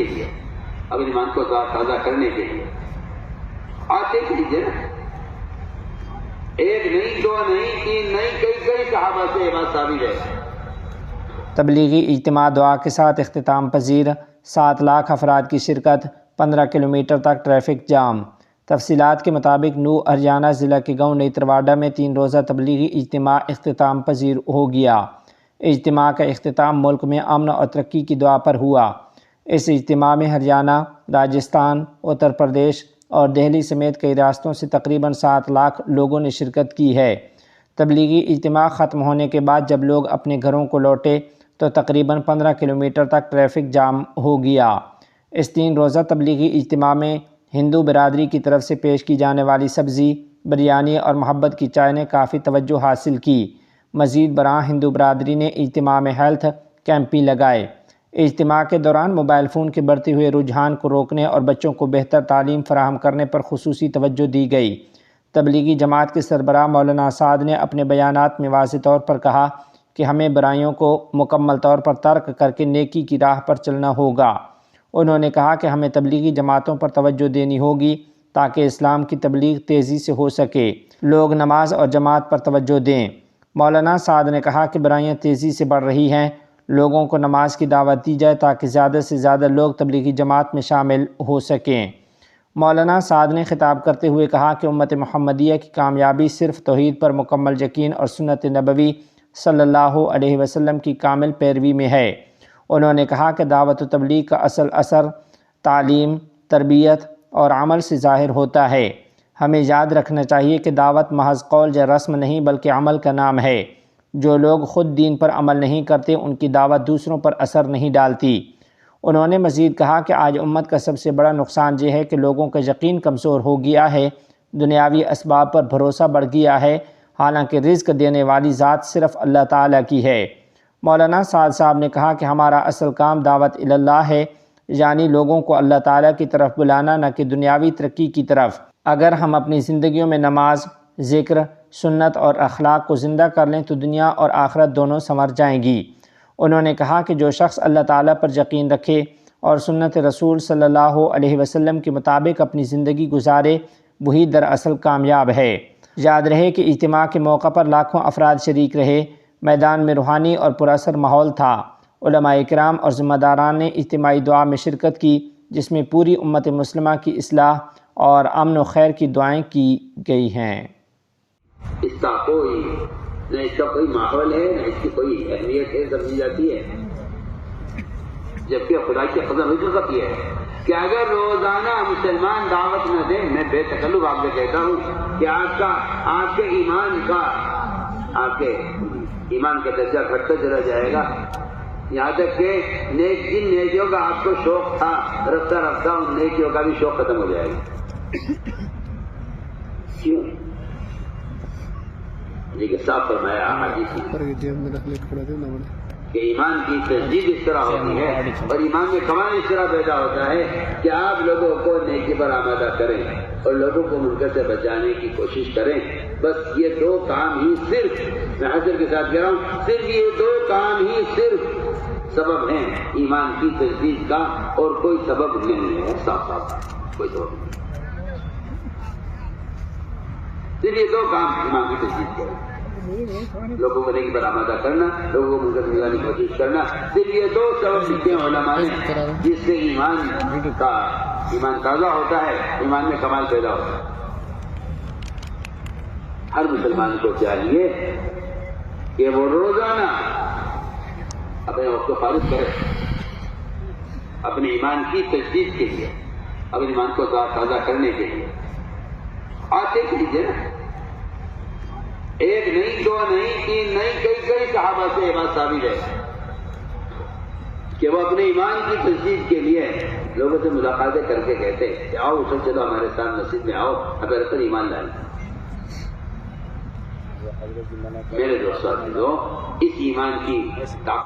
کے لیے، اپنے ایمان کو تازہ کرنے کے لیے. آپ دیکھ لیجیے نا، ایک نہیں، دو نہیں، تین نہیں، کئی صحابہ سے یہ بات ثابت ہے. تبلیغی اجتماع دعا کے ساتھ اختتام پذیر، 7 لاکھ افراد کی شرکت، 15 کلومیٹر تک ٹریفک جام. تفصیلات کے مطابق نو ہریانہ ضلع کے گاؤں نئی ترواڈہ میں 3 روزہ تبلیغی اجتماع اختتام پذیر ہو گیا. اجتماع کا اختتام ملک میں امن اور ترقی کی دعا پر ہوا. اس اجتماع میں ہریانہ، راجستھان، اتر پردیش اور دہلی سمیت کئی ریاستوں سے تقریباً 7 لاکھ لوگوں نے شرکت کی ہے. تبلیغی اجتماع ختم ہونے کے بعد جب لوگ اپنے گھروں کو لوٹے تو تقریباً 15 کلومیٹر تک ٹریفک جام ہو گیا. اس 3 روزہ تبلیغی اجتماع میں ہندو برادری کی طرف سے پیش کی جانے والی سبزی، بریانی اور محبت کی چائے نے کافی توجہ حاصل کی. مزید برآں ہندو برادری نے اجتماع میں ہیلتھ کیمپ بھی لگائے. اجتماع کے دوران موبائل فون کے بڑھتے ہوئے رجحان کو روکنے اور بچوں کو بہتر تعلیم فراہم کرنے پر خصوصی توجہ دی گئی. تبلیغی جماعت کے سربراہ مولانا سعد نے اپنے بیانات میں واضح طور پر کہا کہ ہمیں برائیوں کو مکمل طور پر ترک کر کے نیکی کی راہ پر چلنا ہوگا. انہوں نے کہا کہ ہمیں تبلیغی جماعتوں پر توجہ دینی ہوگی تاکہ اسلام کی تبلیغ تیزی سے ہو سکے. لوگ نماز اور جماعت پر توجہ دیں. مولانا سعد نے کہا کہ برائیاں تیزی سے بڑھ رہی ہیں، لوگوں کو نماز کی دعوت دی جائے تاکہ زیادہ سے زیادہ لوگ تبلیغی جماعت میں شامل ہو سکیں. مولانا سعد نے خطاب کرتے ہوئے کہا کہ امت محمدیہ کی کامیابی صرف توحید پر مکمل یقین اور سنت نبوی صلی اللہ علیہ وسلم کی کامل پیروی میں ہے. انہوں نے کہا کہ دعوت و تبلیغ کا اصل اثر تعلیم، تربیت اور عمل سے ظاہر ہوتا ہے. ہمیں یاد رکھنا چاہیے کہ دعوت محض قول یا رسم نہیں بلکہ عمل کا نام ہے. جو لوگ خود دین پر عمل نہیں کرتے ان کی دعوت دوسروں پر اثر نہیں ڈالتی. انہوں نے مزید کہا کہ آج امت کا سب سے بڑا نقصان یہ ہے کہ لوگوں کا یقین کمزور ہو گیا ہے، دنیاوی اسباب پر بھروسہ بڑھ گیا ہے، حالانکہ رزق دینے والی ذات صرف اللہ تعالیٰ کی ہے. مولانا سعد صاحب نے کہا کہ ہمارا اصل کام دعوت اللہ ہے، یعنی لوگوں کو اللہ تعالیٰ کی طرف بلانا، نہ کہ دنیاوی ترقی کی طرف. اگر ہم اپنی زندگیوں میں نماز، ذکر، سنت اور اخلاق کو زندہ کر لیں تو دنیا اور آخرت دونوں سنور جائیں گی. انہوں نے کہا کہ جو شخص اللہ تعالیٰ پر یقین رکھے اور سنت رسول صلی اللہ علیہ وسلم کے مطابق اپنی زندگی گزارے وہی دراصل کامیاب ہے. یاد رہے کہ اجتماع کے موقع پر لاکھوں افراد شریک رہے. میدان میں روحانی اور پراثر ماحول تھا. علماء کرام اور ذمہ داران نے اجتماعی دعا میں شرکت کی جس میں پوری امت مسلمہ کی اصلاح اور امن و خیر کی دعائیں کی گئی ہیں. اس کا کوئی ماحول ہے، نہ اس کی کوئی اہمیت ہے سمجھی جاتی ہے. جبکہ خدا کی قدر حقیقت یہ ہے کہ اگر روزانہ مسلمان دعوت نہ دیں، میں بے تکلف آپ سے کہتا ہوں کہ آپ کے ایمان کا درجہ گھٹتا چلا جائے گا. یہاں تک کہ جن نیکیوں کا آپ کو شوق تھا، رفتہ رفتہ ان نیکیوں کا بھی شوق ختم ہو جائے گا. کیوں؟ لیکن صاف فرمایا حدیث کہ ایمان کی تجدید اس طرح ہوتی ہے اور ایمان میں کمال اس طرح پیدا ہوتا ہے کہ آپ لوگوں کو نیکی پر آمادہ کریں اور لوگوں کو منکر سے بچانے کی کوشش کریں. بس یہ 2 کام ہی صرف، میں حضرت کے ساتھ کہہ رہا ہوں، صرف یہ 2 کام ہی صرف سبب ہیں ایمان کی تجدید کا، اور کوئی سبب نہیں ہے. صاف کوئی سبب نہیں. صرف یہ 2 کام ایمان کی تجدید کے، لوگوں کو نیکی پر آمادہ کرنا، لوگوں کو منکر سے بچانے کی کوشش کرنا. صرف یہ 2 سبب لکھتے ہیں علماء نے جس سے ایمان تازہ ہوتا ہے، ایمان میں کمال پیدا ہوتا ہے. ہر مسلمان کو چاہیے کہ وہ روزانہ اپنے وقت کو فارغ کرے اپنے ایمان کی تجدید کے لیے، اپنے ایمان کو تازہ کرنے کے لیے. آپ دیکھ لیجیے نا، ایک نہیں، 2 نہیں، 3 نہیں، کئی صحابہ سے یہ بات ثابت ہے کہ وہ اپنے ایمان کی تجدید کے لیے لوگوں سے ملاقاتیں کر کے کہتے کہ آؤ اٹھو، چلو ہمارے ساتھ مسجد میں آؤ، ہمارے پر ایمان لائیں. میرے دوستوں، اس ایمان کی